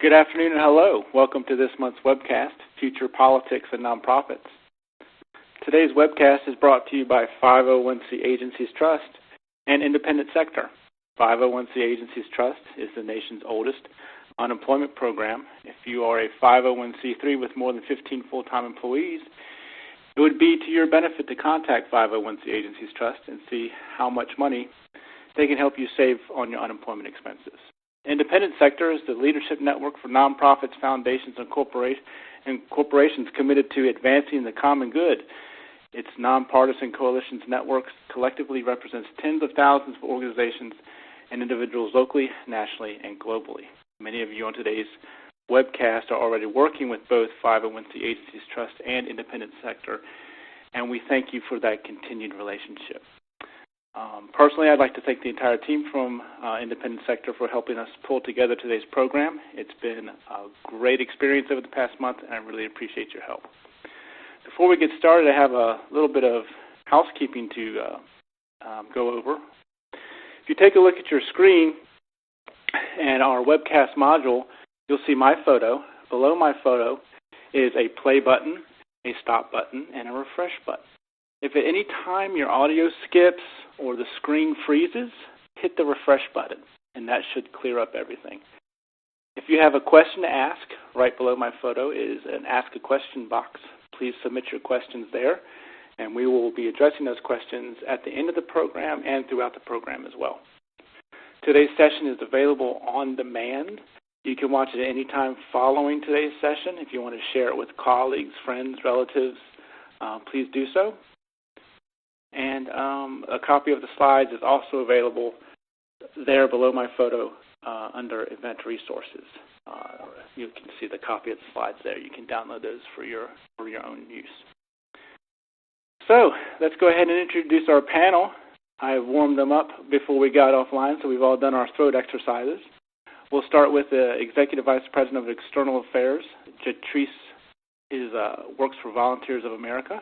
Good afternoon and hello. Welcome to this month's webcast, Future Politics and Nonprofits. Today's webcast is brought to you by 501c Agencies Trust and Independent Sector. 501c Agencies Trust is the nation's oldest unemployment program. If you are a 501c3 with more than 15 full-time employees, it would be to your benefit to contact 501c Agencies Trust and see how much money they can help you save on your unemployment expenses. Independent Sector is the leadership network for nonprofits, foundations, and corporations committed to advancing the common good. Its nonpartisan coalitions networks collectively represents tens of thousands of organizations and individuals locally, nationally, and globally. Many of you on today's webcast are already working with both 501c Agencies Trust and Independent Sector, and we thank you for that continued relationship. Personally, I'd like to thank the entire team from Independent Sector for helping us pull together today's program. It's been a great experience over the past month, and I really appreciate your help. Before we get started, I have a little bit of housekeeping to go over. If you take a look at your screen and our webcast module, you'll see my photo. Below my photo is a play button, a stop button, and a refresh button. If at any time your audio skips or the screen freezes, hit the refresh button, and that should clear up everything. If you have a question to ask, right below my photo is an Ask a Question box. Please submit your questions there, and we will be addressing those questions at the end of the program and throughout the program as well. Today's session is available on demand. You can watch it at any time following today's session. If you want to share it with colleagues, friends, relatives, please do so. And a copy of the slides is also available there below my photo under Event Resources. You can see the copy of the slides there. You can download those for your own use. So let's go ahead and introduce our panel. I have warmed them up before we got offline, so we've all done our throat exercises. We'll start with the Executive Vice President of External Affairs. Jatrice works for Volunteers of America,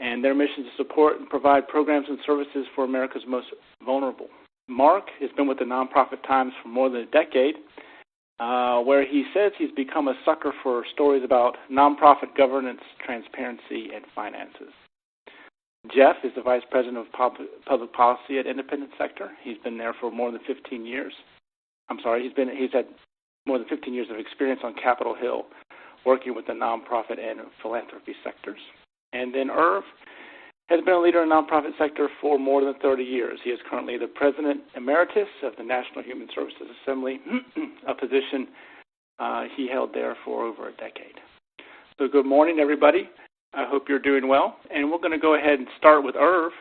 and their mission is to support and provide programs and services for America's most vulnerable. Mark has been with the Nonprofit Times for more than a decade, where he says he's become a sucker for stories about nonprofit governance, transparency, and finances. Jeff is the Vice President of Public Policy at Independent Sector. He's been there for more than 15 years. He's had more than 15 years of experience on Capitol Hill, working with the nonprofit and philanthropy sectors. And then Irv has been a leader in the nonprofit sector for more than 30 years. He is currently the President Emeritus of the National Human Services Assembly, a position he held there for over a decade. So good morning, everybody. I hope you're doing well. And we're going to go ahead and start with Irv.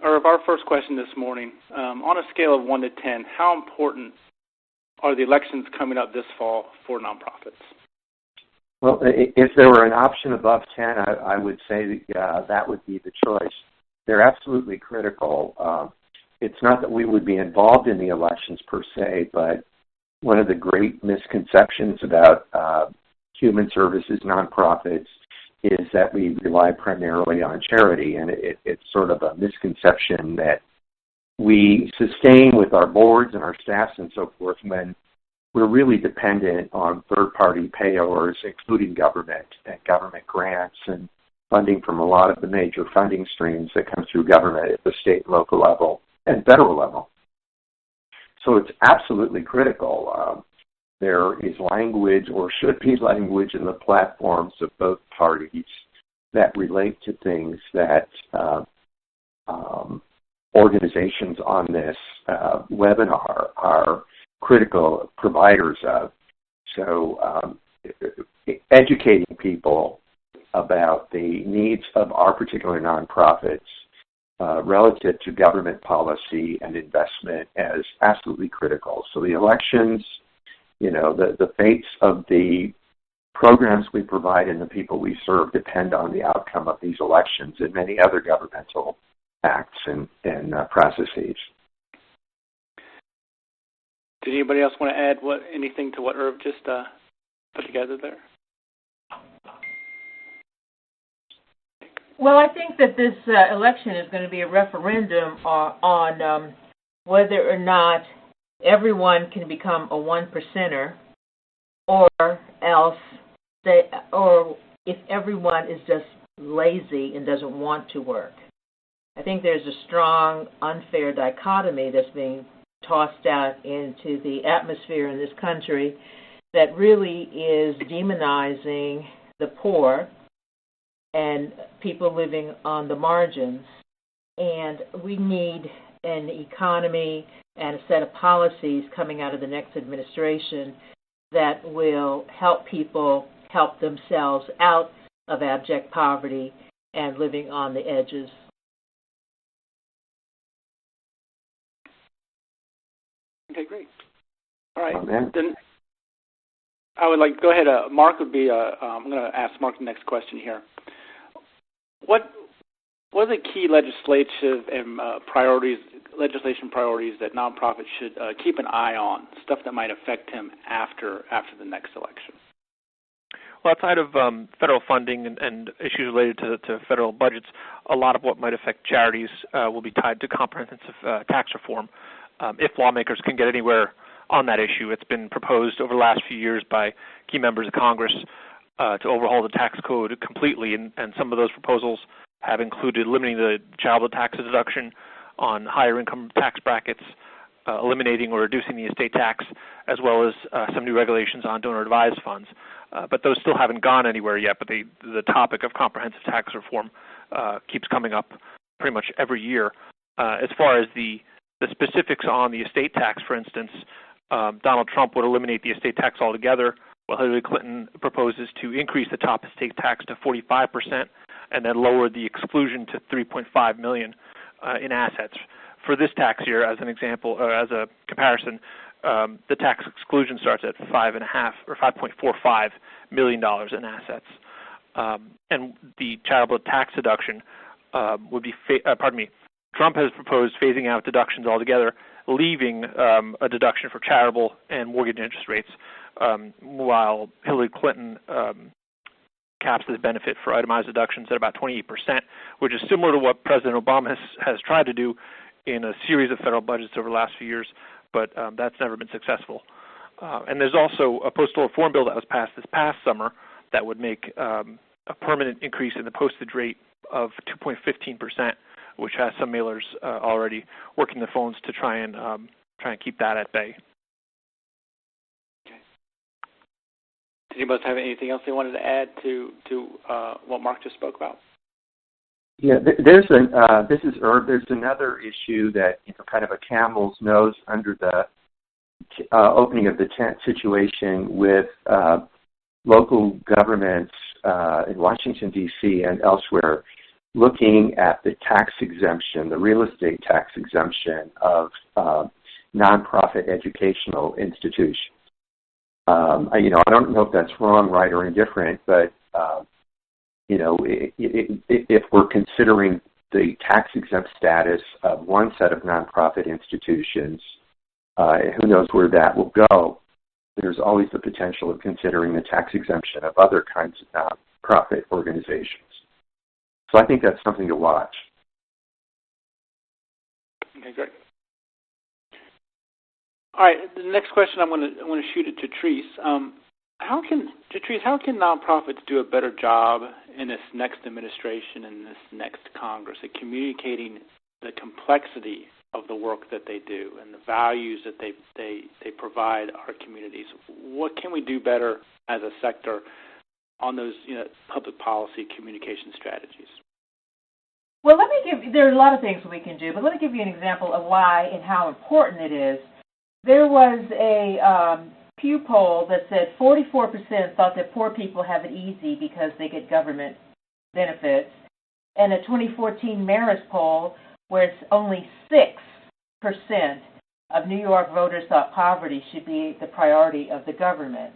Irv, our first question this morning, on a scale of 1 to 10, how important are the elections coming up this fall for nonprofits? Well, if there were an option above 10, I would say that would be the choice. They're absolutely critical. It's not that we would be involved in the elections per se, but one of the great misconceptions about human services nonprofits is that we rely primarily on charity, and it's sort of a misconception that we sustain with our boards and our staffs and so forth when we're really dependent on third-party payors, including government and government grants and funding from a lot of the major funding streams that come through government at the state, local level, and federal level. So it's absolutely critical. There is language, or should be language, in the platforms of both parties that relate to things that organizations on this webinar are critical providers of. So educating people about the needs of our particular nonprofits relative to government policy and investment is absolutely critical. So the elections, the fates of the programs we provide and the people we serve depend on the outcome of these elections and many other governmental acts and processes. Did anybody else want to add anything to what Irv just put together there? Well, I think that this election is going to be a referendum on whether or not everyone can become a one percenter or else or if everyone is just lazy and doesn't want to work. I think there's a strong, unfair dichotomy that's being tossed out into the atmosphere in this country that really is demonizing the poor and people living on the margins. And we need an economy and a set of policies coming out of the next administration that will help people help themselves out of abject poverty and living on the edges. Okay, great. All right. Amen. Then I would like, go ahead. Mark would be, I'm going to ask Mark the next question here. What are the key legislation priorities that nonprofits should keep an eye on, stuff that might affect him after the next election? Well, outside of federal funding and issues related to federal budgets, a lot of what might affect charities will be tied to comprehensive tax reform. If lawmakers can get anywhere on that issue, it's been proposed over the last few years by key members of Congress to overhaul the tax code completely, and some of those proposals have included limiting the child tax deduction on higher income tax brackets, eliminating or reducing the estate tax, as well as some new regulations on donor-advised funds. But those still haven't gone anywhere yet, but the topic of comprehensive tax reform keeps coming up pretty much every year. As far as the specifics on the estate tax, for instance, Donald Trump would eliminate the estate tax altogether, while Hillary Clinton proposes to increase the top estate tax to 45% and then lower the exclusion to $3.5 million in assets. For this tax year, as an example, or as a comparison, the tax exclusion starts at $5.45 million in assets, and the charitable tax deduction would be. Trump has proposed phasing out deductions altogether, leaving a deduction for charitable and mortgage interest rates, while Hillary Clinton caps this benefit for itemized deductions at about 28%, which is similar to what President Obama has tried to do in a series of federal budgets over the last few years, but that's never been successful. And there's also a postal reform bill that was passed this past summer that would make a permanent increase in the postage rate of 2.15%, which has some mailers already working the phones to try and keep that at bay. Okay. Did anybody have anything else they wanted to add to what Mark just spoke about? Yeah, this is Herb. There's another issue that kind of a camel's nose under the opening of the tent situation with local governments in Washington, D.C. and elsewhere looking at the tax exemption, the real estate tax exemption of nonprofit educational institutions. I don't know if that's wrong, right, or indifferent, but if we're considering the tax-exempt status of one set of nonprofit institutions, who knows where that will go. There's always the potential of considering the tax exemption of other kinds of nonprofit organizations. So I think that's something to watch. Okay, great. All right, the next question I'm going to shoot it to Therese. How can nonprofits do a better job in this next administration and this next Congress at communicating the complexity of the work that they do and the values that they provide our communities? What can we do better as a sector on those public policy communication strategies? Well, there are a lot of things we can do, but let me give you an example of why and how important it is. There was a Pew poll that said 44% thought that poor people have it easy because they get government benefits, and a 2014 Marist poll where it's only 6% of New York voters thought poverty should be the priority of the government.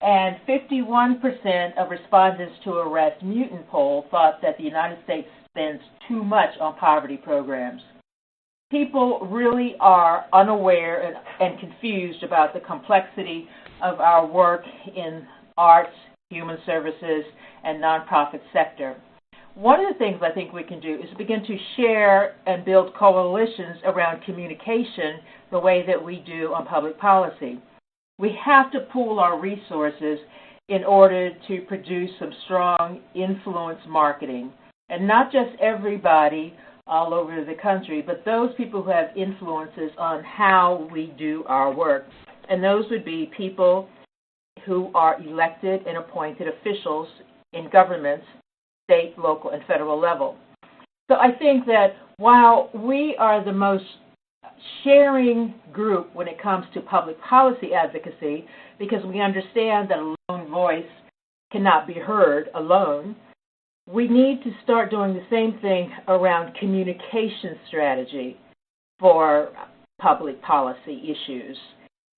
And 51% of respondents to a Rasmussen poll thought that the United States spends too much on poverty programs. People really are unaware and confused about the complexity of our work in arts, human services, and nonprofit sector. One of the things I think we can do is begin to share and build coalitions around communication the way that we do on public policy. We have to pool our resources in order to produce some strong influence marketing. And not just everybody all over the country, but those people who have influences on how we do our work. And those would be people who are elected and appointed officials in governments, state, local, and federal level. So I think that while we are the most sharing group when it comes to public policy advocacy, because we understand that a lone voice cannot be heard alone, we need to start doing the same thing around communication strategy for public policy issues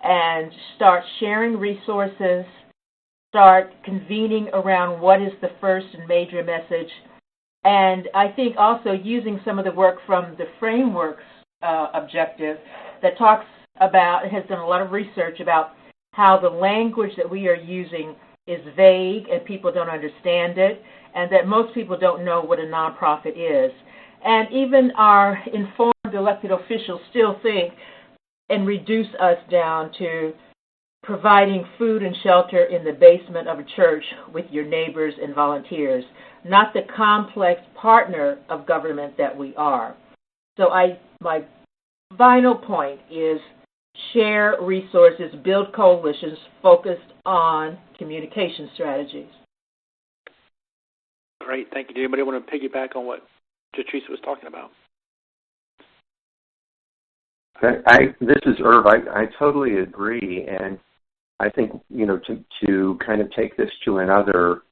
and start sharing resources, start convening around what is the first and major message, and I think also using some of the work from the frameworks objective that talks about, has done a lot of research about how the language that we are using is vague and people don't understand it, and that most people don't know what a nonprofit is. And even our informed elected officials still think and reduce us down to providing food and shelter in the basement of a church with your neighbors and volunteers, not the complex partner of government that we are. So my final point is share resources, build coalitions focused on communication strategies. Great, thank you. Does anybody want to piggyback on what Teresa was talking about? This is Irv. I totally agree, and I think, to kind of take this to another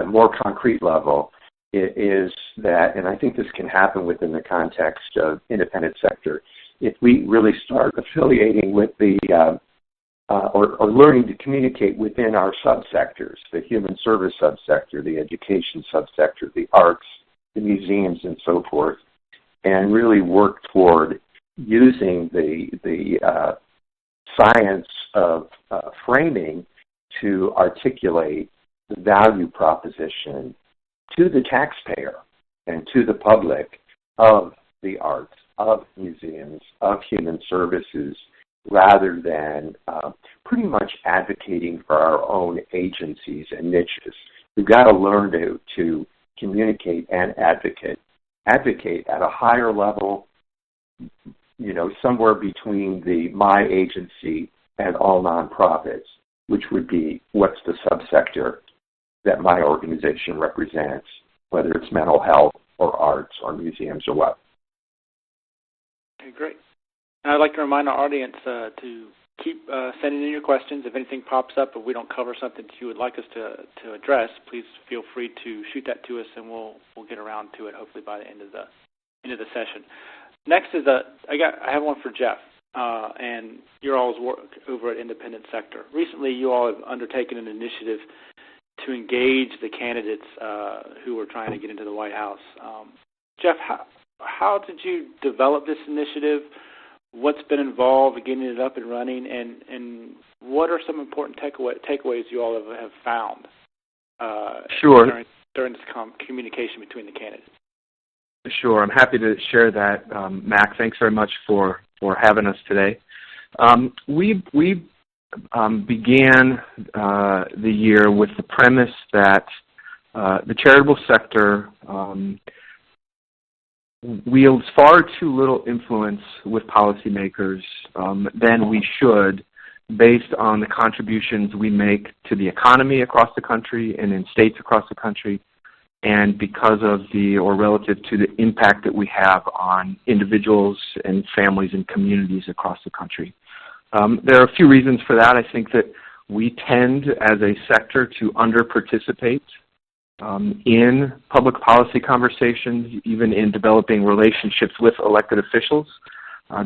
more concrete level is that, and I think this can happen within the context of independent sector, if we really start affiliating with the or learning to communicate within our subsectors, the human service subsector, the education subsector, the arts, the museums, and so forth, and really work toward using the science of framing to articulate the value proposition to the taxpayer and to the public of the arts, of museums, of human services, rather than pretty much advocating for our own agencies and niches. We've got to learn to communicate and advocate at a higher level, somewhere between the my agency and all nonprofits, which would be what's the subsector that my organization represents, whether it's mental health or arts or museums or what. Okay, great. And I'd like to remind our audience to keep sending in your questions. If anything pops up, if we don't cover something that you would like us to address, please feel free to shoot that to us, and we'll get around to it hopefully by the end of the session. Next is I have one for Jeff, and your all's work over at Independent Sector. Recently, you all have undertaken an initiative to engage the candidates who are trying to get into the White House. Jeff, how did you develop this initiative? What's been involved in getting it up and running, and what are some important takeaways you all have found during this communication between the candidates? Sure, I'm happy to share that, Mac. Thanks very much for having us today. We began the year with the premise that the charitable sector wields far too little influence with policymakers than we should, based on the contributions we make to the economy across the country and in states across the country, and because of relative to the impact that we have on individuals and families and communities across the country. There are a few reasons for that. I think that we tend, as a sector, to under-participate in public policy conversations, even in developing relationships with elected officials.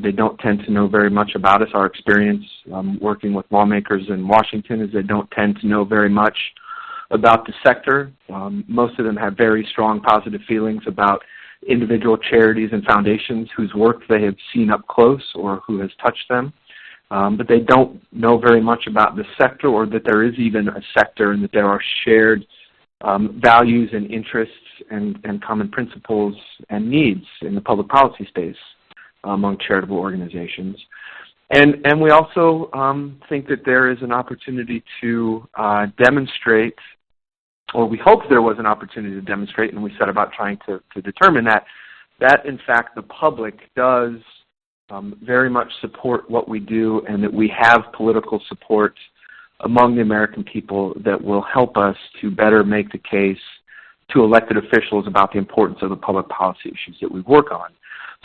They don't tend to know very much about us. Our experience working with lawmakers in Washington is they don't tend to know very much about the sector. Most of them have very strong positive feelings about individual charities and foundations whose work they have seen up close or who has touched them. But they don't know very much about the sector, or that there is even a sector, and that there are shared values and interests and common principles and needs in the public policy space among charitable organizations. And we also think that there is an opportunity to demonstrate, or we hope there was an opportunity to demonstrate, and we set about trying to determine that in fact the public does very much support what we do, and that we have political support among the American people that will help us to better make the case to elected officials about the importance of the public policy issues that we work on.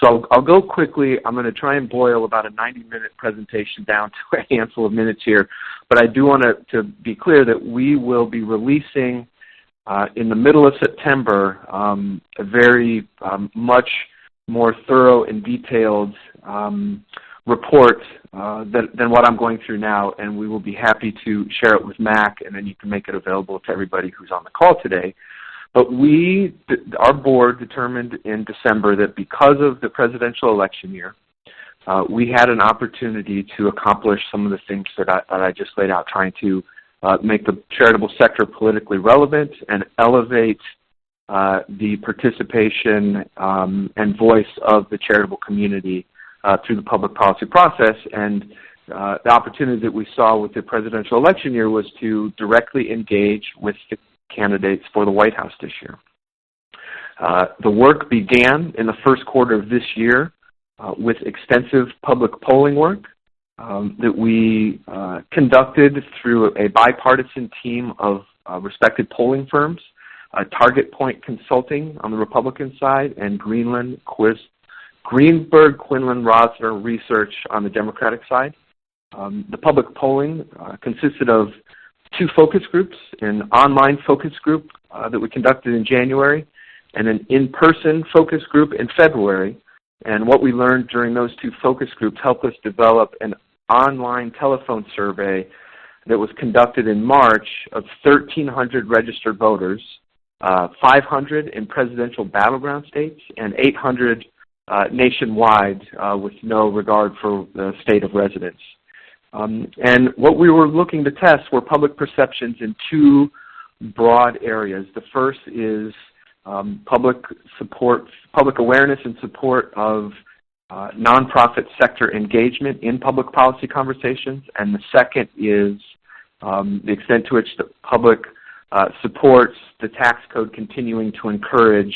So I'll go quickly. I'm going to try and boil about a 90-minute presentation down to a handful of minutes here, but I do want to be clear that we will be releasing in the middle of September a very much more thorough and detailed report than what I'm going through now, and we will be happy to share it with Mac, and then you can make it available to everybody who's on the call today. But our board determined in December that because of the presidential election year, we had an opportunity to accomplish some of the things that I just laid out, trying to make the charitable sector politically relevant and elevate the participation and voice of the charitable community through the public policy process. And the opportunity that we saw with the presidential election year was to directly engage with the candidates for the White House this year. The work began in the first quarter of this year with extensive public polling work that we conducted through a bipartisan team of respected polling firms, Target Point Consulting on the Republican side, and Greenberg, Quinlan, Rosner Research on the Democratic side. The public polling consisted of 2 focus groups, an online focus group that we conducted in January, and an in-person focus group in February. And what we learned during those 2 focus groups helped us develop an online telephone survey that was conducted in March of 1,300 registered voters, 500 in presidential battleground states, and 800 nationwide with no regard for the state of residence. And what we were looking to test were public perceptions in 2 broad areas. The first is public awareness and support of nonprofit sector engagement in public policy conversations, and the second is the extent to which the public supports the tax code continuing to encourage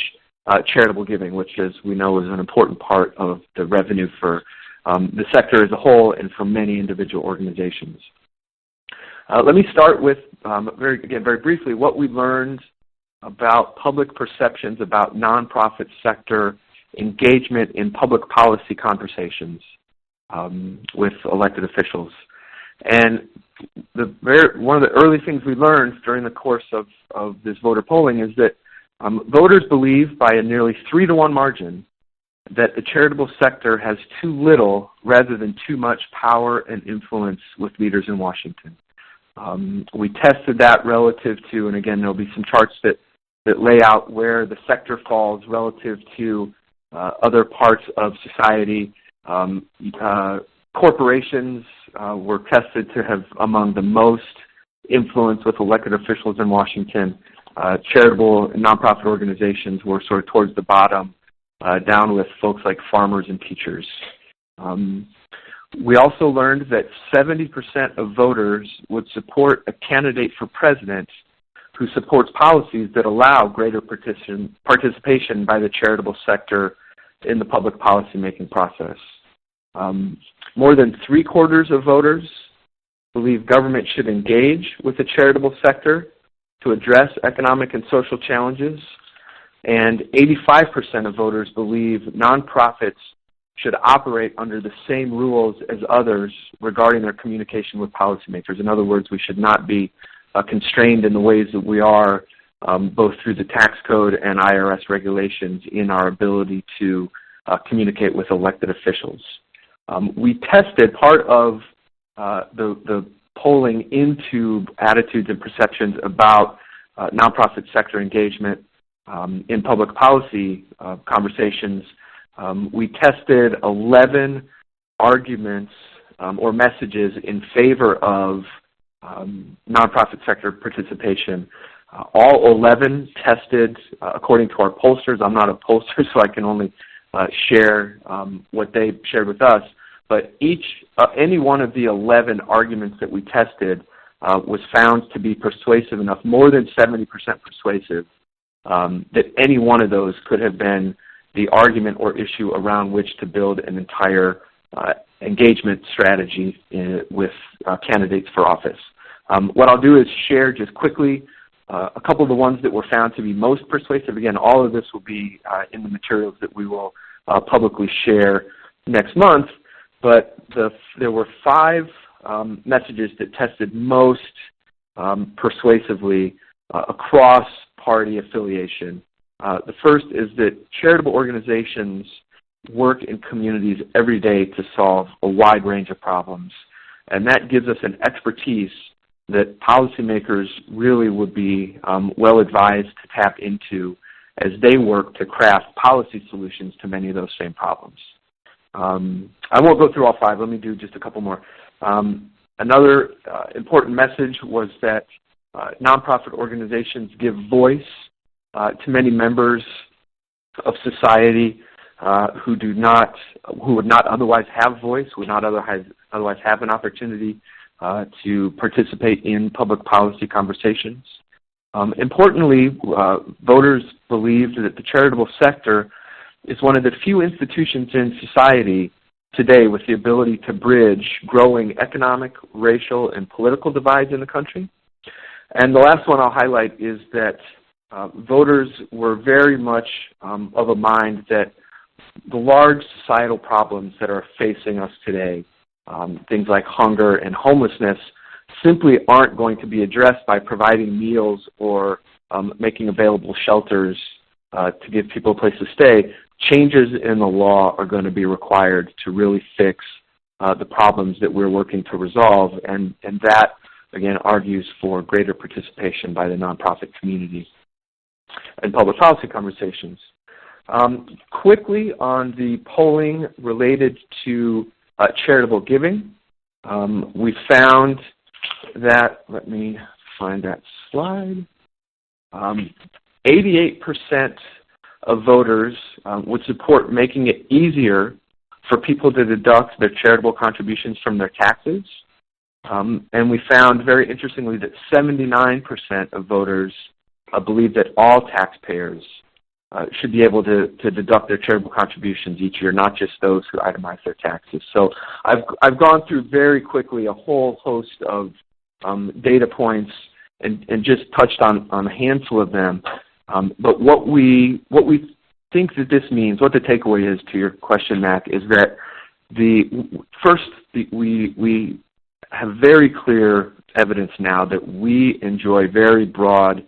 charitable giving, which, as we know, is an important part of the revenue for the sector as a whole and for many individual organizations. Let me start with, very briefly, what we learned about public perceptions about nonprofit sector engagement in public policy conversations with elected officials. And one of the early things we learned during the course of this voter polling is that voters believe by a nearly 3-to-1 margin that the charitable sector has too little rather than too much power and influence with leaders in Washington. We tested that relative to, and again, there'll be some charts that lay out where the sector falls relative to other parts of society. Corporations were tested to have among the most influence with elected officials in Washington. Charitable and nonprofit organizations were sort of towards the bottom, down with folks like farmers and teachers. We also learned that 70% of voters would support a candidate for president who supports policies that allow greater participation by the charitable sector in the public policymaking process. More than 3/4 of voters believe government should engage with the charitable sector to address economic and social challenges, and 85% of voters believe nonprofits should operate under the same rules as others regarding their communication with policymakers. In other words, we should not be constrained in the ways that we are, both through the tax code and IRS regulations, in our ability to communicate with elected officials. We tested part of the polling into attitudes and perceptions about nonprofit sector engagement in public policy conversations. We tested 11 arguments or messages in favor of nonprofit sector participation. All 11 tested according to our pollsters. I'm not a pollster, so I can only share what they shared with us. but any one of the 11 arguments that we tested was found to be persuasive enough, more than 70% persuasive, that any one of those could have been the argument or issue around which to build an entire engagement strategy with candidates for office. What I'll do is share just quickly a couple of the ones that were found to be most persuasive. Again, all of this will be in the materials that we will publicly share next month, but there were 5 messages that tested most persuasively across party affiliation. The first is that charitable organizations work in communities every day to solve a wide range of problems, and that gives us an expertise that policymakers really would be well advised to tap into as they work to craft policy solutions to many of those same problems. I won't go through all 5. Let me do just a couple more. Another important message was that nonprofit organizations give voice to many members of society who would not otherwise have voice, would not otherwise have an opportunity to participate in public policy conversations. Importantly, voters believed that the charitable sector is one of the few institutions in society today with the ability to bridge growing economic, racial, and political divides in the country. And the last one I'll highlight is that voters were very much of a mind that the large societal problems that are facing us today, things like hunger and homelessness, simply aren't going to be addressed by providing meals or making available shelters to give people a place to stay. Changes in the law are going to be required to really fix the problems that we're working to resolve, and that, again, argues for greater participation by the nonprofit community and public policy conversations. Quickly on the polling related to charitable giving, we found that, let me find that slide, 88% of voters would support making it easier for people to deduct their charitable contributions from their taxes. And we found, very interestingly, that 79% of voters believe that all taxpayers should be able to deduct their charitable contributions each year, not just those who itemize their taxes. So I've gone through very quickly a whole host of data points and just touched on a handful of them. But what we think that this means, what the takeaway is to your question, Mac, is that we have very clear evidence now that we enjoy very broad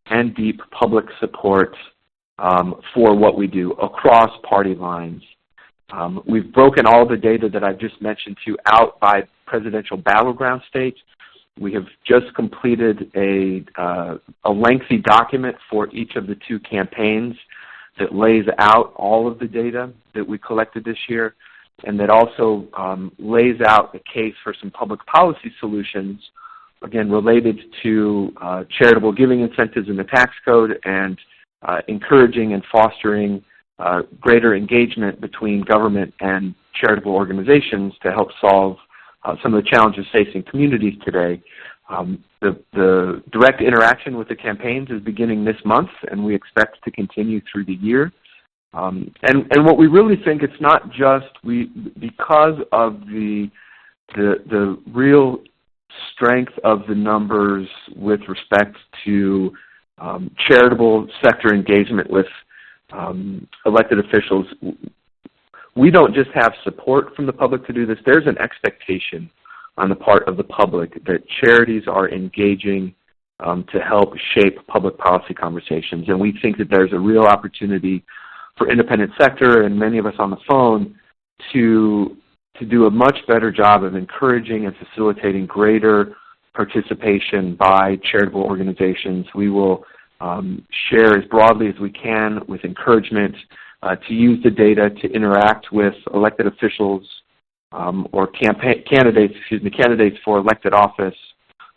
and deep public support for what we do across party lines. We've broken all the data that I've just mentioned to you out by presidential battleground states. We have just completed a lengthy document for each of the 2 campaigns that lays out all of the data that we collected this year, and that also lays out the case for some public policy solutions, again, related to charitable giving incentives in the tax code and encouraging and fostering greater engagement between government and charitable organizations to help solve some of the challenges facing communities today. The direct interaction with the campaigns is beginning this month, and we expect to continue through the year. And what we really think, it's not just because of the real strength of the numbers with respect to charitable sector engagement with elected officials. We don't just have support from the public to do this. There's an expectation on the part of the public that charities are engaging to help shape public policy conversations. And we think that there's a real opportunity for independent sector and many of us on the phone to do a much better job of encouraging and facilitating greater participation by charitable organizations. We will share as broadly as we can with encouragement to use the data to interact with elected officials or candidates for elected office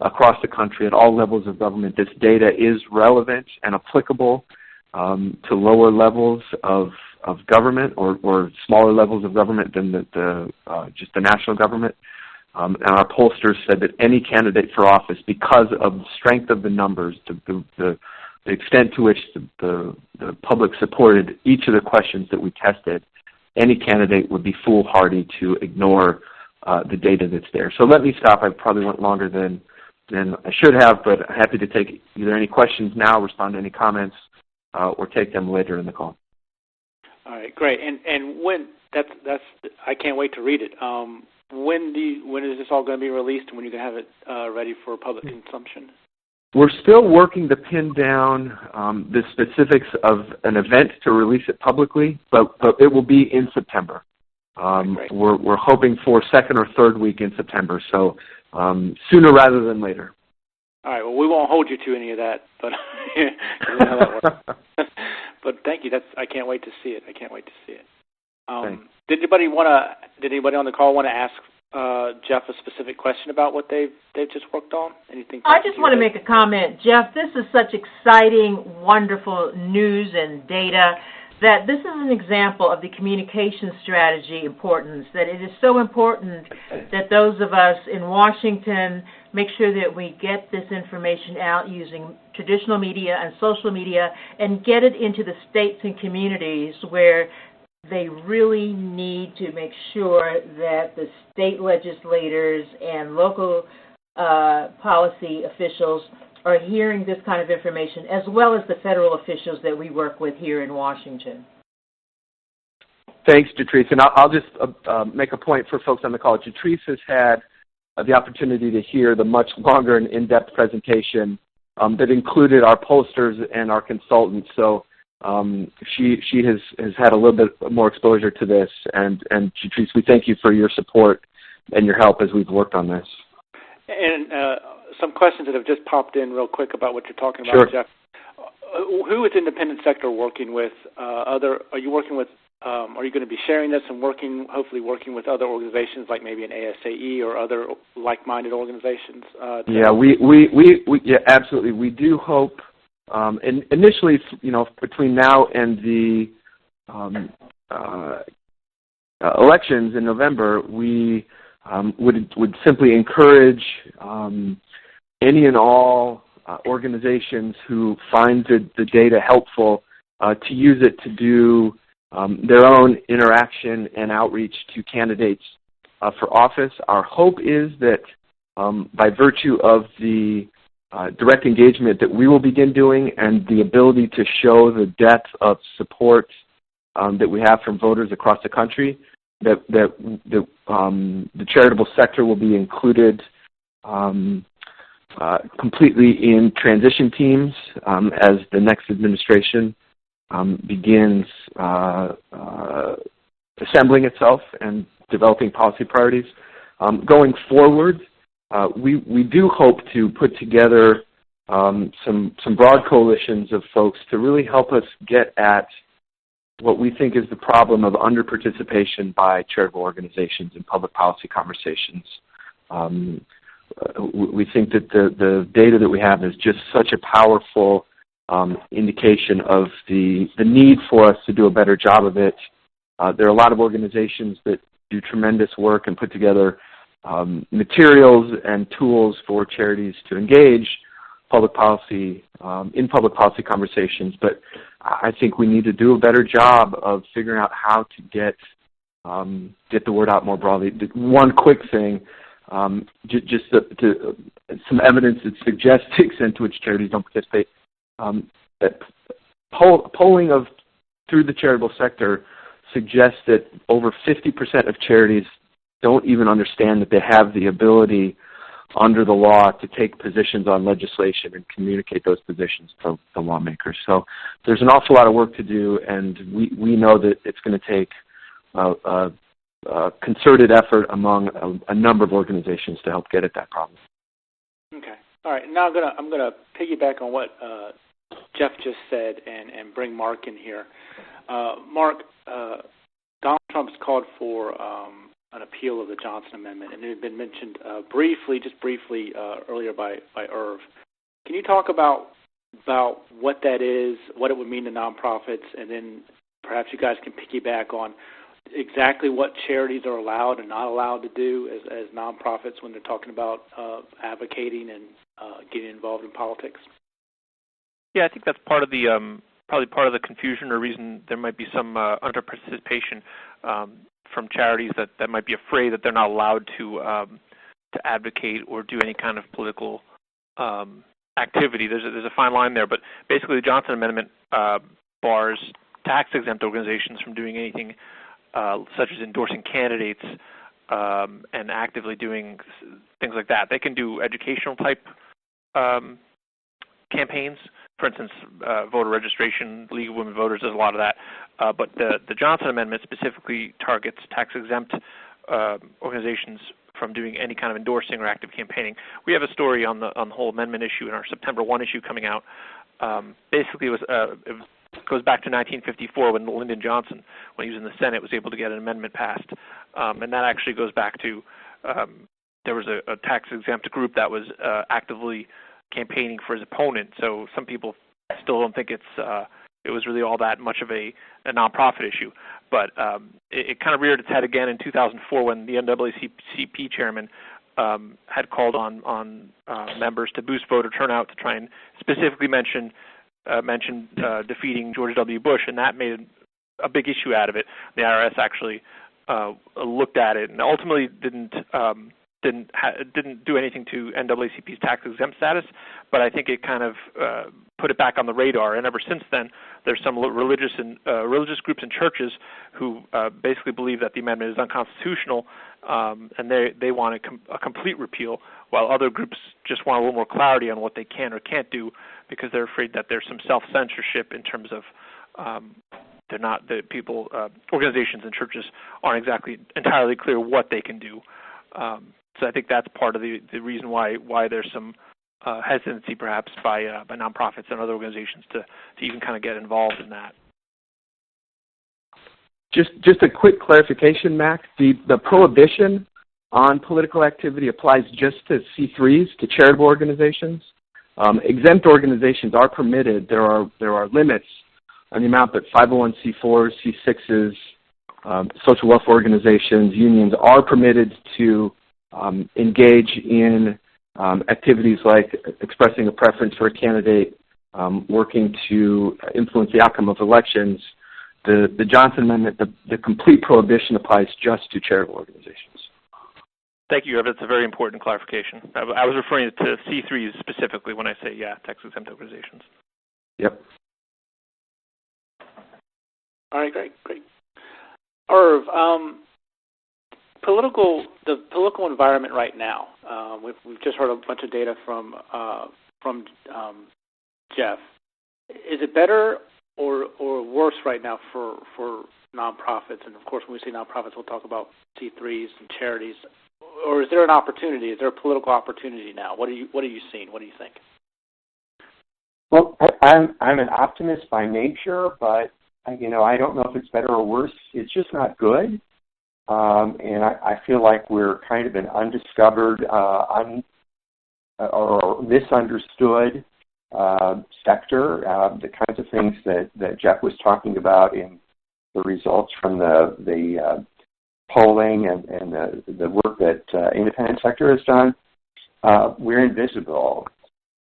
across the country at all levels of government. This data is relevant and applicable to lower levels of government or smaller levels of government than just the national government. And our pollsters said that any candidate for office, because of the strength of the numbers, the extent to which the public supported each of the questions that we tested, any candidate would be foolhardy to ignore the data that's there. So let me stop. I probably went longer than I should have, but I'm happy to take either any questions now, respond to any comments, or take them later in the call. All right, great. And when that's I can't wait to read it. When is this all going to be released, and when are you going to have it ready for public consumption? We're still working to pin down the specifics of an event to release it publicly, but it will be in September. We're hoping for second or third week in September, so sooner rather than later. All right. Well, we won't hold you to any of that, but you know how that works. But thank you. I can't wait to see it. Did anybody on the call want to ask Jeff a specific question about what they've just worked on? Anything? I just want to make a comment, Jeff. This is such exciting, wonderful news and data that this is an example of the communication strategy importance, that it is so important that those of us in Washington make sure that we get this information out using traditional media and social media and get it into the states and communities where they really need to make sure that the state legislators and local policy officials are hearing this kind of information, as well as the federal officials that we work with here in Washington. Thanks, Jatrice. And I'll just make a point for folks on the call. Jatrice has had the opportunity to hear the much longer and in-depth presentation that included our pollsters and our consultants. So she has had a little bit more exposure to this. And Jatrice, we thank you for your support and your help as we've worked on this. And some questions that have just popped in real quick about what you're talking about, sure. Jeff. Who is the independent sector working with? Are you working with? Are you going to be sharing this and hopefully working with other organizations like maybe an ASAE or other like-minded organizations? Yeah, yeah, absolutely. We do hope, and initially, between now and the elections in November, we would simply encourage any and all organizations who find the data helpful to use it to do their own interaction and outreach to candidates for office. Our hope is that by virtue of the direct engagement that we will begin doing and the ability to show the depth of support that we have from voters across the country, that the charitable sector will be included completely in transition teams as the next administration begins assembling itself and developing policy priorities. Going forward, we do hope to put together some broad coalitions of folks to really help us get at what we think is the problem of under-participation by charitable organizations in public policy conversations. We think that the data that we have is just such a powerful indication of the need for us to do a better job of it. There are a lot of organizations that do tremendous work and put together materials and tools for charities to engage public policy in public policy conversations, but I think we need to do a better job of figuring out how to get the word out more broadly. One quick thing, just some evidence that suggests the extent to which charities don't participate. That polling through the charitable sector suggests that over 50% of charities don't even understand that they have the ability under the law to take positions on legislation and communicate those positions to lawmakers. So there's an awful lot of work to do, and we know that it's going to take a concerted effort among a number of organizations to help get at that problem. Okay. All right. Now I'm gonna piggyback on what Jeff just said and bring Mark in here. Mark, Donald Trump's called for an appeal of the Johnson Amendment, and it had been mentioned briefly earlier by Irv. Can you talk about what that is, what it would mean to nonprofits, and then perhaps you guys can piggyback on exactly what charities are allowed and not allowed to do as nonprofits when they're talking about advocating and getting involved in politics. Yeah, I think that's part of the probably part of the confusion or reason there might be some under-participation from charities that might be afraid that they're not allowed to advocate or do any kind of political activity. There's a fine line there, but basically the Johnson Amendment bars tax-exempt organizations from doing anything such as endorsing candidates and actively doing things like that. They can do educational type campaigns. For instance, voter registration, League of Women Voters does a lot of that. But the Johnson Amendment specifically targets tax-exempt organizations from doing any kind of endorsing or active campaigning. We have a story on the whole amendment issue in our September 1 issue coming out. Basically, it goes back to 1954 when Lyndon Johnson, when he was in the Senate, was able to get an amendment passed. And that actually goes back to there was a tax-exempt group that was actively campaigning for his opponent. So some people still don't think it was really all that much of a nonprofit issue. But it kind of reared its head again in 2004 when the NAACP chairman had called on members to boost voter turnout to try and specifically mention defeating George W. Bush, and that made a big issue out of it. The IRS actually looked at it and ultimately didn't do anything to NAACP's tax-exempt status, but I think it kind of put it back on the radar. And ever since then, there's some religious groups and churches who basically believe that the amendment is unconstitutional, and they want a complete repeal, while other groups just want a little more clarity on what they can or can't do because they're afraid that there's some self-censorship in terms of organizations and churches aren't exactly entirely clear what they can do. So I think that's part of the reason why there's some hesitancy perhaps by nonprofits and other organizations to even kind of get involved in that. Just a quick clarification, Mac. The prohibition on political activity applies just to C3s, to charitable organizations. Exempt organizations are permitted. There are limits on the amount that 501c4s, C6s, social welfare organizations, unions are permitted to engage in activities like expressing a preference for a candidate, working to influence the outcome of elections. The Johnson Amendment, the complete prohibition applies just to charitable organizations. Thank you, That's a very important clarification. I was referring to C3s specifically when I say, tax-exempt organizations. Yep. All right, great. Irv, the political environment right now. We've just heard a bunch of data from Jeff. Is it better or worse right now for nonprofits? And of course, when we say nonprofits, we'll talk about C3s and charities. Or is there an opportunity? Is there a political opportunity now? What are you seeing? What do you think? Well, I'm an optimist by nature, but I don't know if it's better or worse. It's just not good. And I feel like we're kind of an undiscovered or misunderstood sector. The kinds of things that Jeff was talking about in the results from the polling and the work that independent sector has done, we're invisible.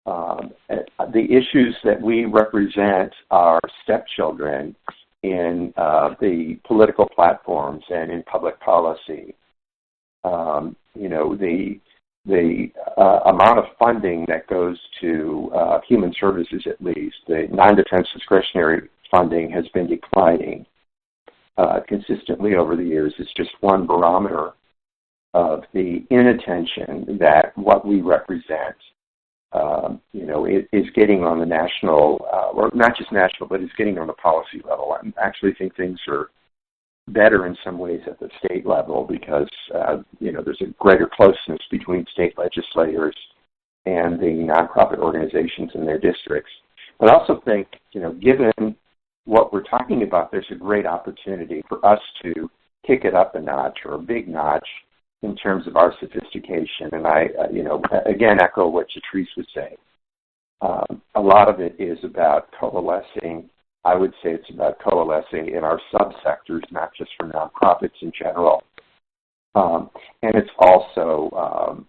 The issues that we represent are stepchildren in the political platforms and in public policy. The amount of funding that goes to human services, at least, the non-defense discretionary funding has been declining consistently over the years. It's just one barometer of the inattention that what we represent is getting on the national, or not just national, but it's getting on the policy level. I actually think things are better in some ways at the state level because, there's a greater closeness between state legislators and the nonprofit organizations in their districts. But I also think, given what we're talking about, there's a great opportunity for us to kick it up a notch or a big notch in terms of our sophistication. And I, again, echo what Jatrice was saying. A lot of it is about coalescing I would say it's about coalescing in our subsectors, not just for nonprofits in general. And it's also,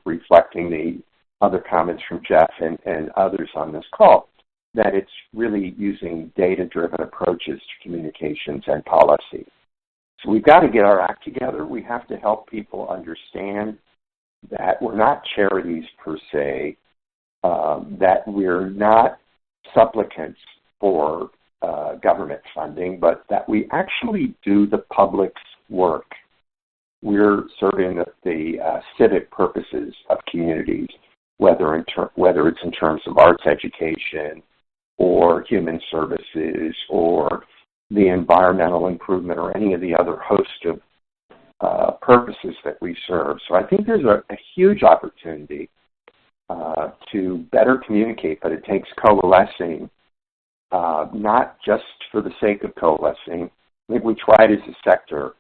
reflecting the other comments from Jeff and others on this call, that it's really using data-driven approaches to communications and policy. So we've got to get our act together. We have to help people understand that we're not charities per se, that we're not supplicants for government funding, but that we actually do the public's work. We're serving the civic purposes of communities, whether it's in terms of arts education or human services or the environmental improvement or any of the other host of purposes that we serve. So I think there's a huge opportunity to better communicate, but it takes coalescing, not just for the sake of coalescing. I think we tried as a sector,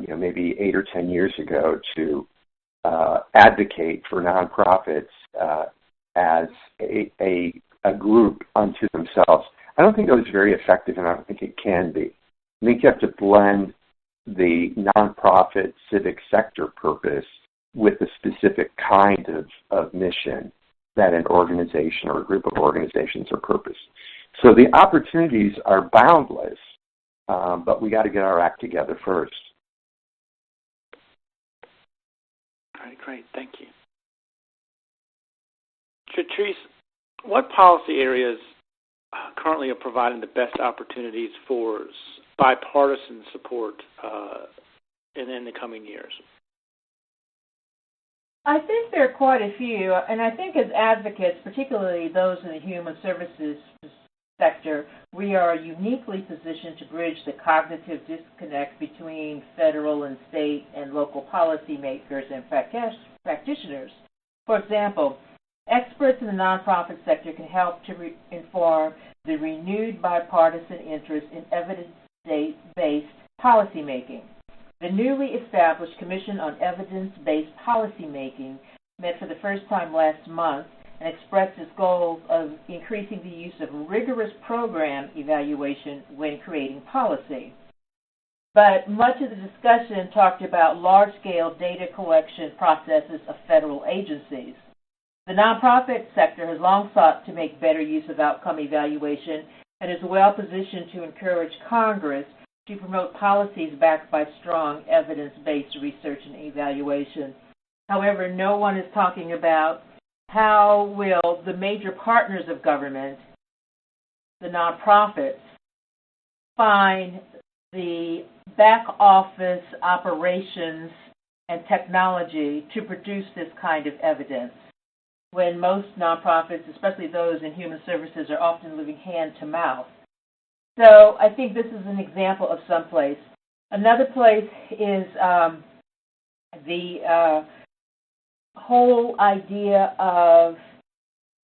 maybe 8 or 10 years ago to advocate for nonprofits as a group unto themselves. I don't think that was very effective, and I don't think it can be. I think you have to blend the nonprofit civic sector purpose with a specific kind of mission that an organization or a group of organizations are purpose. So the opportunities are boundless, but we got to get our act together first. All right, great. Thank you. Patrice, what policy areas currently are providing the best opportunities for bipartisan support in the coming years? I think there are quite a few, and I think as advocates, particularly those in the human services sector, we are uniquely positioned to bridge the cognitive disconnect between federal and state and local policymakers and practitioners. For example, experts in the nonprofit sector can help to inform the renewed bipartisan interest in evidence-based policymaking. The newly established Commission on Evidence-Based Policymaking met for the first time last month and expressed its goal of increasing the use of rigorous program evaluation when creating policy. But much of the discussion talked about large-scale data collection processes of federal agencies. The nonprofit sector has long sought to make better use of outcome evaluation and is well positioned to encourage Congress to promote policies backed by strong evidence-based research and evaluation. However, no one is talking about how will the major partners of government, the nonprofits, find the back office operations and technology to produce this kind of evidence, when most nonprofits, especially those in human services, are often living hand to mouth. So I think this is an example of some place. Another place is the whole idea of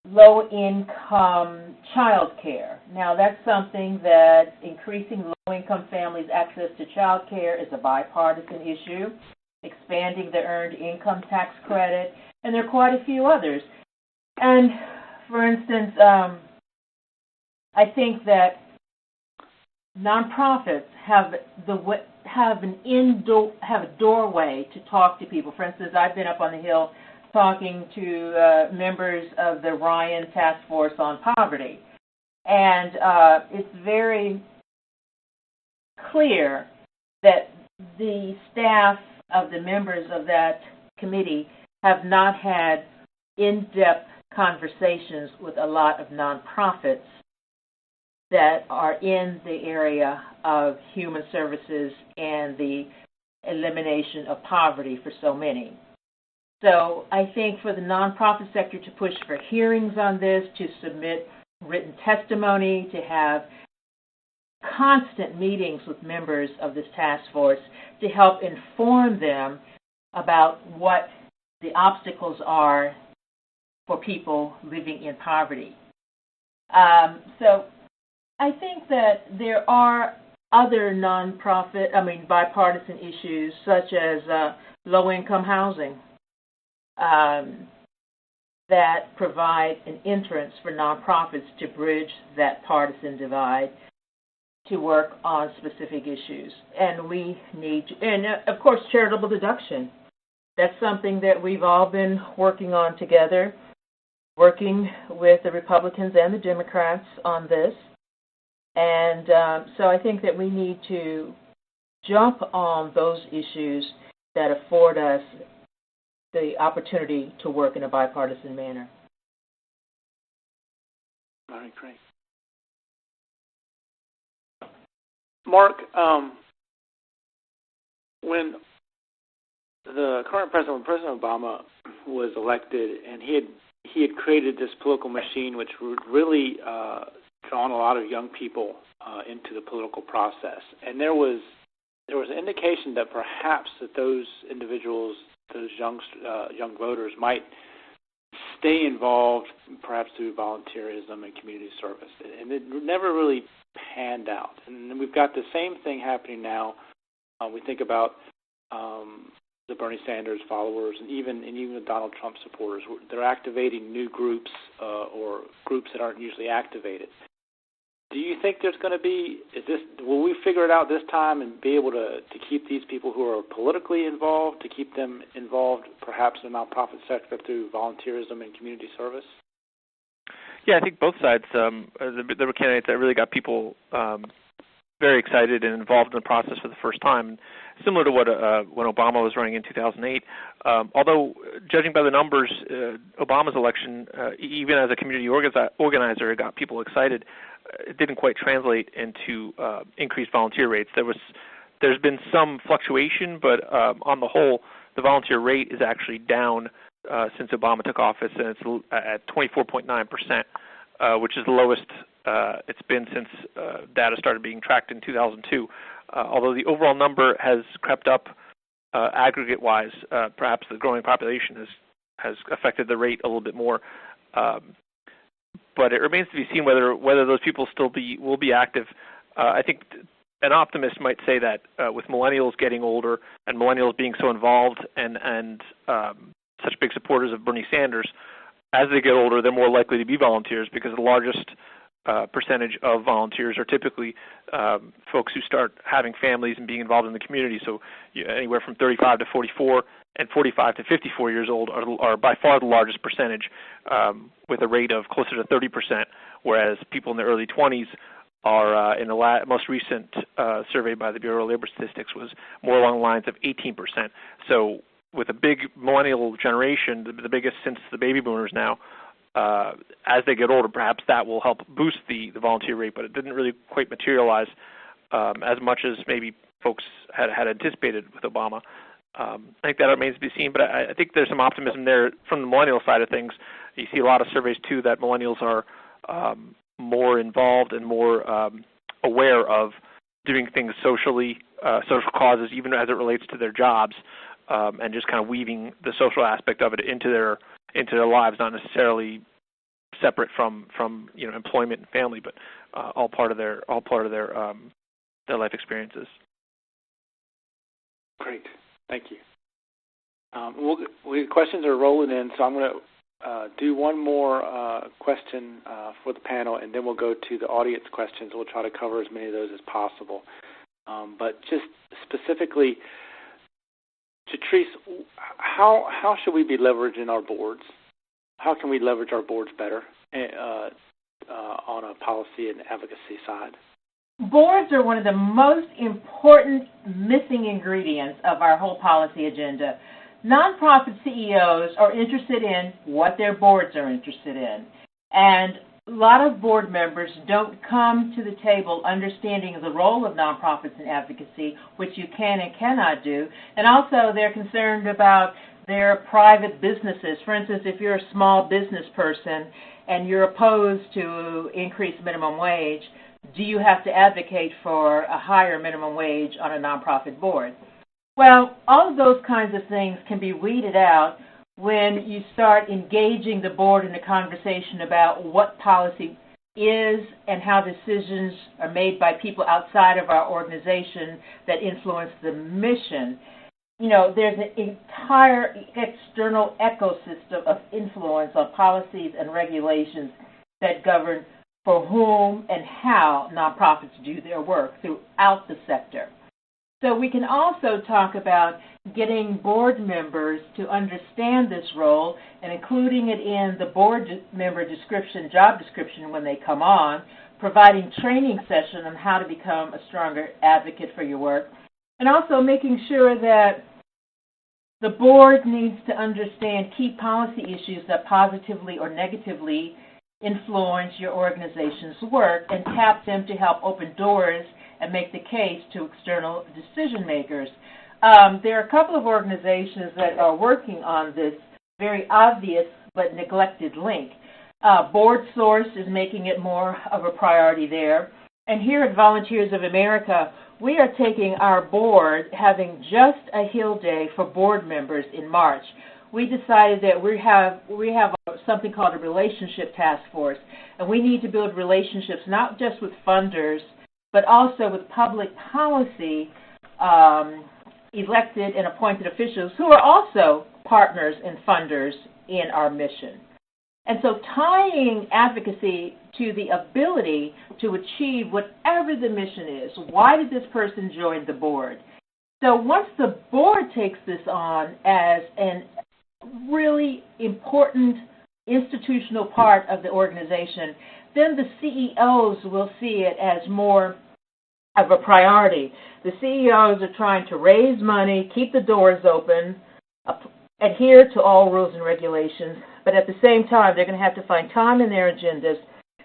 low-income child care. Now, that's something that increasing low-income families' access to child care is a bipartisan issue, expanding the earned income tax credit, and there are quite a few others. And, for instance, I think that nonprofits have a doorway to talk to people. For instance, I've been up on the Hill talking to members of the Ryan Task Force on Poverty, and it's very clear that the staff of the members of that committee have not had in-depth conversations with a lot of nonprofits that are in the area of human services and the elimination of poverty for so many. So I think for the nonprofit sector to push for hearings on this, to submit written testimony, to have constant meetings with members of this task force to help inform them about what the obstacles are for people living in poverty. So I think that there are other bipartisan issues such as low-income housing. that provide an entrance for nonprofits to bridge that partisan divide to work on specific issues. And we need, and of course, charitable deduction. That's something that we've all been working on together, working with the Republicans and the Democrats on this. And so I think that we need to jump on those issues that afford us the opportunity to work in a bipartisan manner. All right, great. Mark, when the current president, President Obama, was elected, and he had created this political machine which would really drawn a lot of young people into the political process, and there was an indication that perhaps that those individuals, those young voters, might stay involved, perhaps through volunteerism and community service, and it never really panned out. And we've got the same thing happening now. We think about the Bernie Sanders followers, and even the Donald Trump supporters. They're activating new groups or groups that aren't usually activated. Do you think there's going to be, will we figure it out this time and be able to keep these people who are politically involved, to keep them involved perhaps in the nonprofit sector through volunteerism and community service? Yeah, I think both sides. There were candidates that really got people very excited and involved in the process for the first time. Similar to what when Obama was running in 2008. Although, judging by the numbers, Obama's election, even as a community organizer, it got people excited. It didn't quite translate into increased volunteer rates. There's been some fluctuation, but on the whole, the volunteer rate is actually down since Obama took office, and it's at 24.9%, which is the lowest it's been since data started being tracked in 2002. Although the overall number has crept up aggregate-wise, perhaps the growing population has affected the rate a little bit more. But it remains to be seen whether those people will be active. I think an optimist might say that with millennials getting older and millennials being so involved and such big supporters of Bernie Sanders, as they get older, they're more likely to be volunteers because the largest percentage of volunteers are typically folks who start having families and being involved in the community. So anywhere from 35 to 44 and 45 to 54 years old are by far the largest percentage, with a rate of closer to 30%, whereas people in their early 20s are, in the most recent survey by the Bureau of Labor Statistics, was more along the lines of 18%. So with a big millennial generation, the biggest since the baby boomers now, as they get older, perhaps that will help boost the volunteer rate, but it didn't really quite materialize as much as maybe folks had anticipated with Obama. I think that remains to be seen, but I think there's some optimism there from the millennial side of things. You see a lot of surveys, too, that millennials are more involved and more aware of doing things socially, social causes, even as it relates to their jobs, and just kind of weaving the social aspect of it into their lives, not necessarily separate from employment and family, but all part of their life experiences. Great, thank you. Questions are rolling in, so I'm going to do one more question for the panel, and then we'll go to the audience questions. We'll try to cover as many of those as possible. But just specifically, Patrice, how should we be leveraging our boards? How can we leverage our boards better on a policy and advocacy side? Boards are one of the most important missing ingredients of our whole policy agenda. Nonprofit CEOs are interested in what their boards are interested in. And a lot of board members don't come to the table understanding the role of nonprofits in advocacy, which you can and cannot do. And also they're concerned about their private businesses. For instance, if you're a small business person and you're opposed to increased minimum wage, do you have to advocate for a higher minimum wage on a nonprofit board? Well, all of those kinds of things can be weeded out when you start engaging the board in the conversation about what policy is and how decisions are made by people outside of our organization that influence the mission. there's an entire external ecosystem of influence on policies and regulations that govern for whom and how nonprofits do their work throughout the sector. So we can also talk about getting board members to understand this role and including it in the board member description, job description when they come on, providing training session on how to become a stronger advocate for your work, and also making sure that the board needs to understand key policy issues that positively or negatively influence your organization's work and tap them to help open doors and make the case to external decision makers. There are a couple of organizations that are working on this very obvious but neglected link. Board Source is making it more of a priority there. And here at Volunteers of America, we are taking our board, having just a Hill Day for board members in March. We decided that we have something called a relationship task force, and we need to build relationships not just with funders, but also with public policy elected and appointed officials who are also partners and funders in our mission. And so tying advocacy to the ability to achieve whatever the mission is. Why did this person join the board? So once the board takes this on as an really important institutional part of the organization, then the CEOs will see it as more of a priority. The CEOs are trying to raise money, keep the doors open, adhere to all rules and regulations, but at the same time, they're going to have to find time in their agendas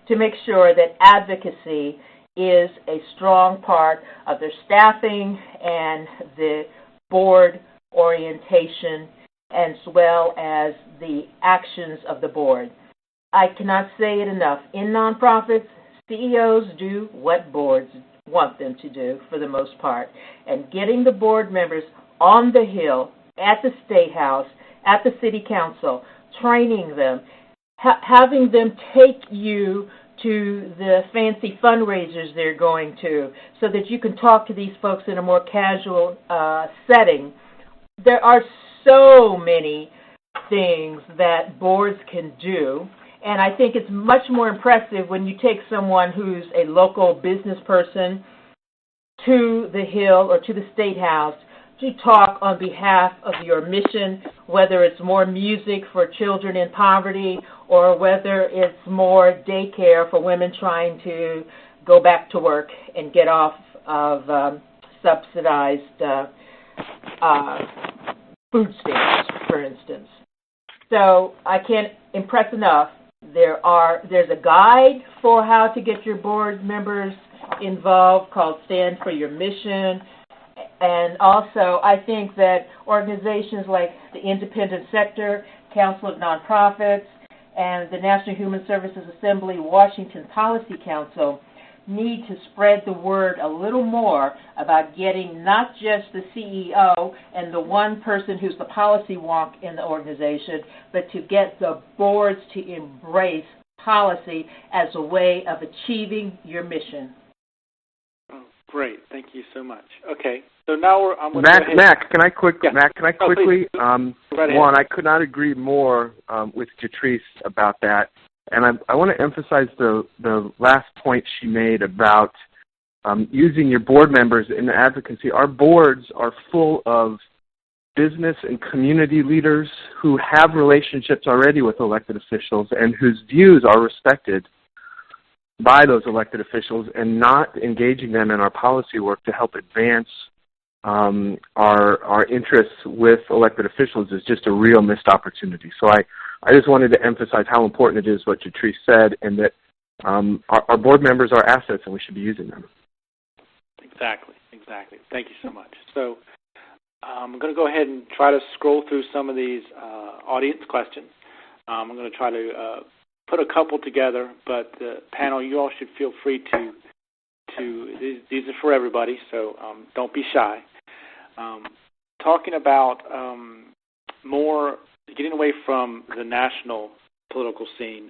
to make sure that advocacy is a strong part of their staffing and the board orientation, as well as the actions of the board. I cannot say it enough. In nonprofits, CEOs do what boards want them to do for the most part. And getting the board members on the Hill, at the State House, at the City Council, training them, having them take you to the fancy fundraisers they're going to so that you can talk to these folks in a more casual setting. There are so many things that boards can do, and I think it's much more impressive when you take someone who's a local business person to the Hill or to the State House to talk on behalf of your mission, whether it's more music for children in poverty or whether it's more daycare for women trying to go back to work and get off of subsidized food stamps, for instance. So I can't impress enough. There's a guide for how to get your board members involved called Stand for Your Mission. And also, I think that organizations like the Independent Sector, Council of Nonprofits, and the National Human Services Assembly Washington Policy Council need to spread the word a little more about getting not just the CEO and the one person who's the policy wonk in the organization, but to get the boards to embrace policy as a way of achieving your mission. Oh, great. Thank you so much. Okay. So now I'm going to Mac, can I quickly? Right one, I could not agree more with Jatrice about that, and I want to emphasize the last point she made about using your board members in advocacy. Our boards are full of business and community leaders who have relationships already with elected officials and whose views are respected by those elected officials, and not engaging them in our policy work to help advance our interests with elected officials is just a real missed opportunity. So I just wanted to emphasize how important it is what Jatrice said, and that our board members are assets and we should be using them. Exactly. Thank you so much. So I'm going to go ahead and try to scroll through some of these audience questions. I'm going to try to put a couple together, but the panel, you all should feel free to these are for everybody, so don't be shy. Talking about more getting away from the national political scene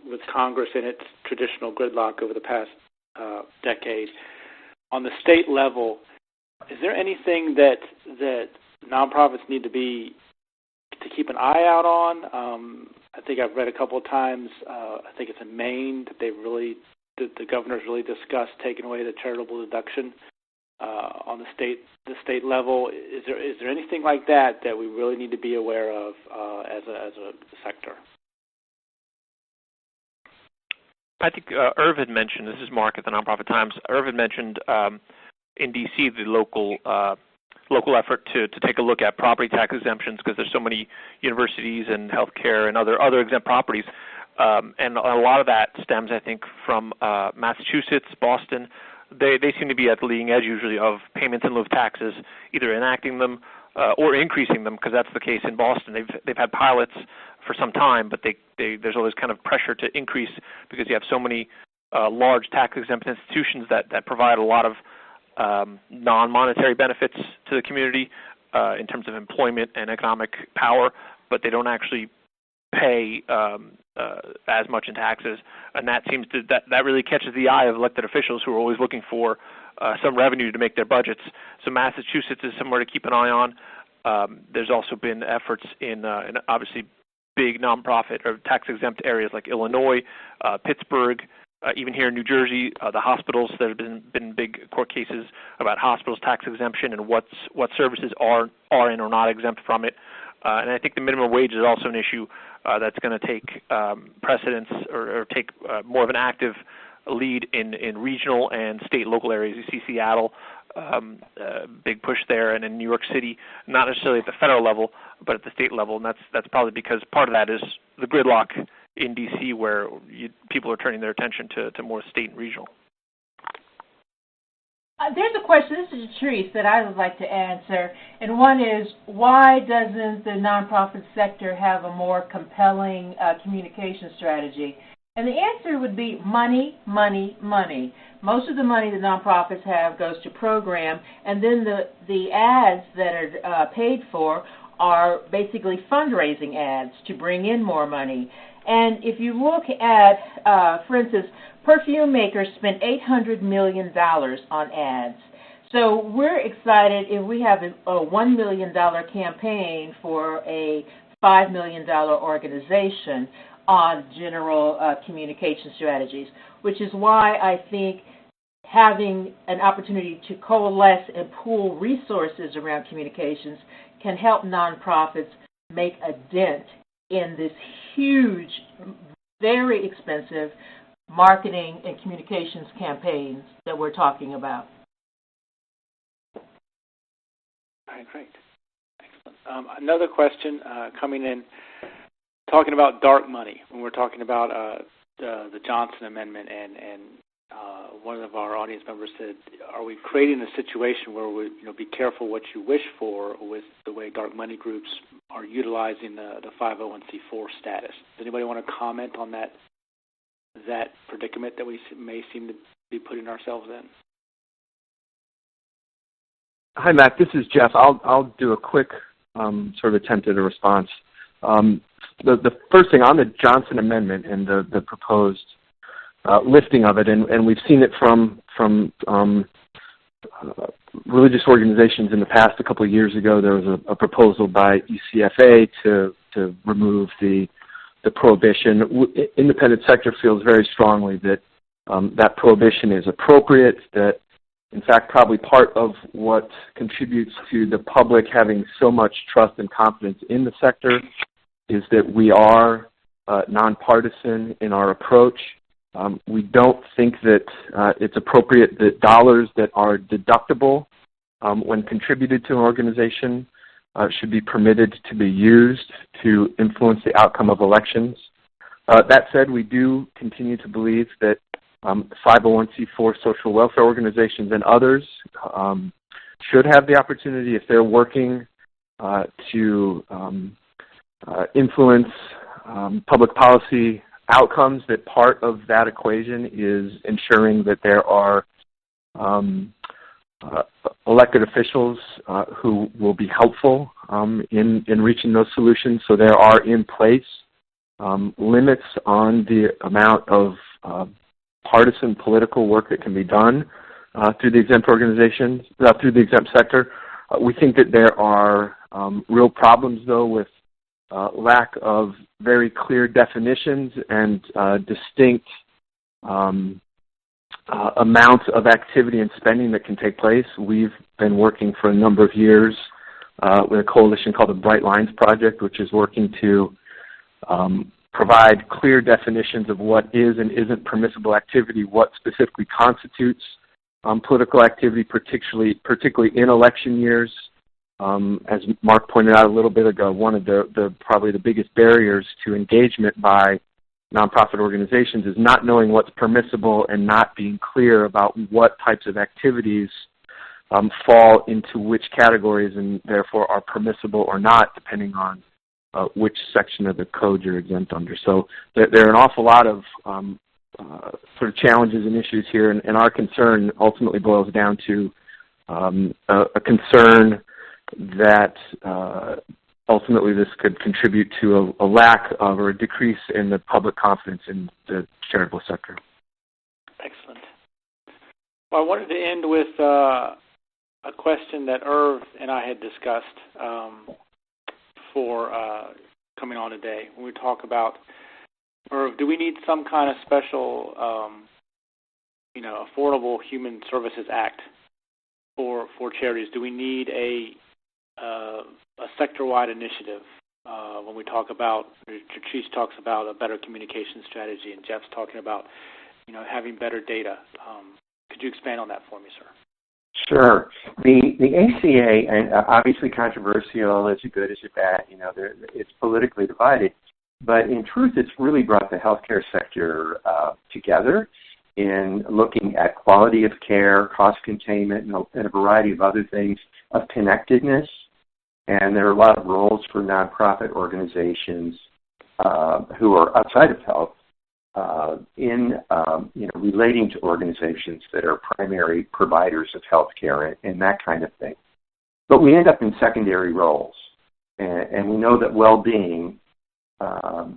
with Congress and its traditional gridlock over the past decade. On the state level, is there anything that nonprofits need to keep an eye out on. I think I've read a couple of times. I think it's in Maine that the governor's really discussed taking away the charitable deduction on the state level. Is there anything like that we really need to be aware of as a sector? I think Irv had mentioned, this is Mark at the Nonprofit Times, Irv had mentioned in D.C. the local effort to take a look at property tax exemptions, because there's so many universities and healthcare and other exempt properties. And a lot of that stems, I think, from Massachusetts, Boston. They seem to be at the leading edge usually of payments in lieu of taxes, either enacting them or increasing them, because that's the case in Boston. They've had pilots for some time, but there's always kind of pressure to increase because you have so many large tax-exempt institutions that provide a lot of non-monetary benefits to the community in terms of employment and economic power, but they don't actually pay as much in taxes, and that really catches the eye of elected officials who are always looking for some revenue to make their budgets. So Massachusetts is somewhere to keep an eye on. There's also been efforts in obviously big nonprofit or tax-exempt areas like Illinois, Pittsburgh, even here in New Jersey, the hospitals. There have been big court cases about hospitals tax exemption and what services are in or not exempt from it. And I think the minimum wage is also an issue that's going to take precedence or take more of an active lead in regional and state local areas. You see Seattle, big push there, and in New York City, not necessarily at the federal level, but at the state level, and that's probably because part of that is the gridlock in D.C. where people are turning their attention to more state and regional. There's a question, this is Patrice, that I would like to answer, and one is, why doesn't the nonprofit sector have a more compelling communication strategy? And the answer would be money, money, money. Most of the money the nonprofits have goes to program, and then the ads that are paid for are basically fundraising ads to bring in more money. And if you look at, for instance, perfume makers spend $800 million on ads. So we're excited if we have a $1 million campaign for a $5 million organization on general communication strategies, which is why I think having an opportunity to coalesce and pool resources around communications can help nonprofits make a dent in this huge, very expensive marketing and communications campaigns that we're talking about. All right, great. Excellent. Another question coming in, talking about dark money, when we're talking about the Johnson Amendment, and one of our audience members said, are we creating a situation where we be careful what you wish for with the way dark money groups are utilizing the 501c4 status? Does anybody want to comment on that predicament that we may seem to be putting ourselves in? Hi, Matt. This is Jeff. I'll do a quick sort of attempt at a response. The first thing on the Johnson Amendment and the proposed lifting of it, and we've seen it from religious organizations in the past. A couple of years ago, there was a proposal by ECFA to remove the prohibition. Independent sector feels very strongly that that prohibition is appropriate, that in fact probably part of what contributes to the public having so much trust and confidence in the sector is that we are nonpartisan in our approach. We don't think that it's appropriate that dollars that are deductible when contributed to an organization should be permitted to be used to influence the outcome of elections. That said, we do continue to believe that 501c4 social welfare organizations and others should have the opportunity, if they're working to influence public policy outcomes, that part of that equation is ensuring that there are elected officials who will be helpful in reaching those solutions. So there are in place limits on the amount of partisan political work that can be done through the exempt organizations, through the exempt sector. We think that there are real problems, though, with lack of very clear definitions and distinct amounts of activity and spending that can take place. We've been working for a number of years with a coalition called the Bright Lines Project, which is working to provide clear definitions of what is and isn't permissible activity, what specifically constitutes political activity, particularly in election years. As Mark pointed out a little bit ago, one of the probably the biggest barriers to engagement by nonprofit organizations is not knowing what's permissible and not being clear about what types of activities fall into which categories and therefore are permissible or not, depending on which section of the code you're exempt under. So there are an awful lot of sort of challenges and issues here, and our concern ultimately boils down to a concern that ultimately this could contribute to a lack of or a decrease in the public confidence in the charitable sector. Excellent. Well, I wanted to end with a question that Irv and I had discussed before coming on today. When we talk about, Irv, do we need some kind of special, Affordable Human Services Act for charities? Do we need a sector-wide initiative? When we talk about, Patrice talks about a better communication strategy, and Jeff's talking about, having better data. Could you expand on that for me, sir? Sure. The ACA, and obviously controversial, is it good, is it bad? It's politically divided. But in truth, it's really brought the healthcare sector together in looking at quality of care, cost containment, and a variety of other things, of connectedness. And there are a lot of roles for nonprofit organizations who are outside of health in relating to organizations that are primary providers of health care and that kind of thing. But we end up in secondary roles. And we know that well-being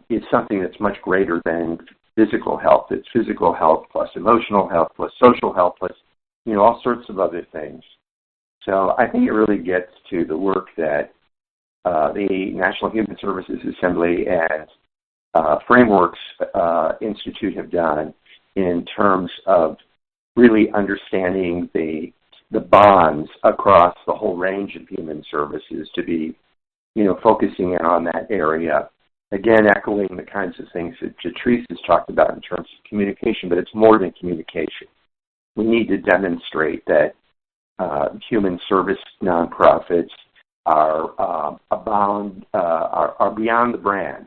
is something that's much greater than physical health. It's physical health plus emotional health plus social health plus, all sorts of other things. So I think it really gets to the work that the National Human Services Assembly and Frameworks Institute have done in terms of really understanding the bonds across the whole range of human services to be, focusing in on that area. Again, echoing the kinds of things that Patrice has talked about in terms of communication, but it's more than communication. We need to demonstrate that human service nonprofits are beyond the brand.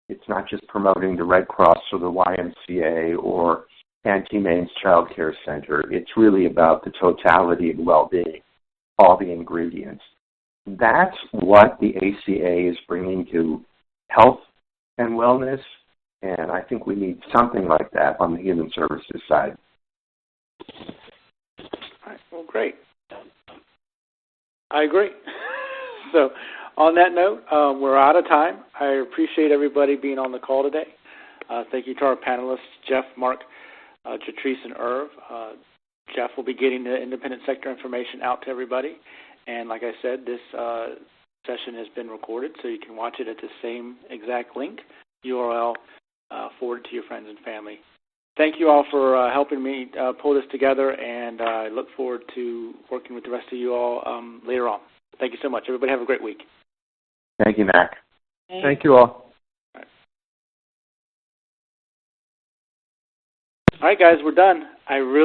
It's not just promoting the Red Cross or the YMCA or Auntie Mae's Child Care Center. It's really about the totality of well-being, all the ingredients. That's what the ACA is bringing to health and wellness, and I think we need something like that on the human services side. All right, well, great. I agree. So on that note, we're out of time. I appreciate everybody being on the call today. Thank you to our panelists, Jeff, Mark, Patrice, and Irv. Jeff will be getting the independent sector information out to everybody. And like I said, this session has been recorded, so you can watch it at the same exact link, URL, forward it to your friends and family. Thank you all for helping me pull this together, and I look forward to working with the rest of you all later on. Thank you so much. Everybody have a great week. Thank you, Mac. Thank you all. All right, guys, we're done. I really